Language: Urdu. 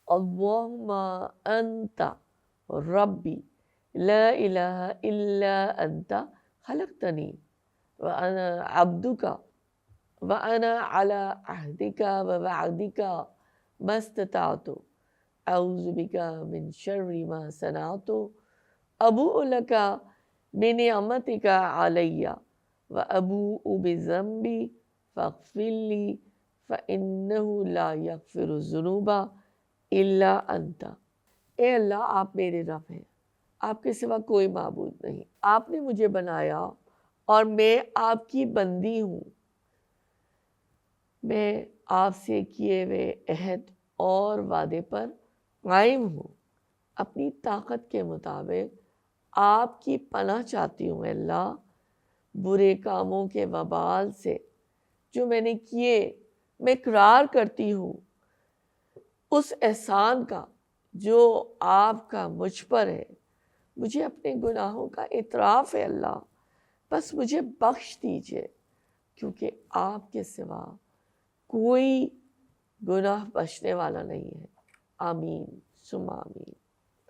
اللہم انت ربی لا الہ الا انت خلقتنی وانا عبدک وانا علی عہدک ووعدک ما استطعت اعوذ بک من شر ما صنعت ابوء لک بنعمتک علی وابوء بذنبی فاغفر لی فانہ لا یغفر الذنوب الا انت۔ اے اللہ آپ میرے رب ہیں، آپ کے سوا کوئی معبود نہیں، آپ نے مجھے بنایا اور میں آپ کی بندی ہوں، میں آپ سے کیے ہوئے عہد اور وعدے پر قائم ہوں، اپنی طاقت کے مطابق آپ کی پناہ چاہتی ہوں۔ اللہ برے کاموں کے وبال سے جو میں نے کیے میں اقرار کرتی ہوں اس احسان کا جو آپ کا مجھ پر ہے، مجھے اپنے گناہوں کا اعتراف ہے اللہ، بس مجھے بخش دیجئے کیونکہ آپ کے سوا کوئی گناہ بخشنے والا نہیں ہے۔ آمین ثم آمین۔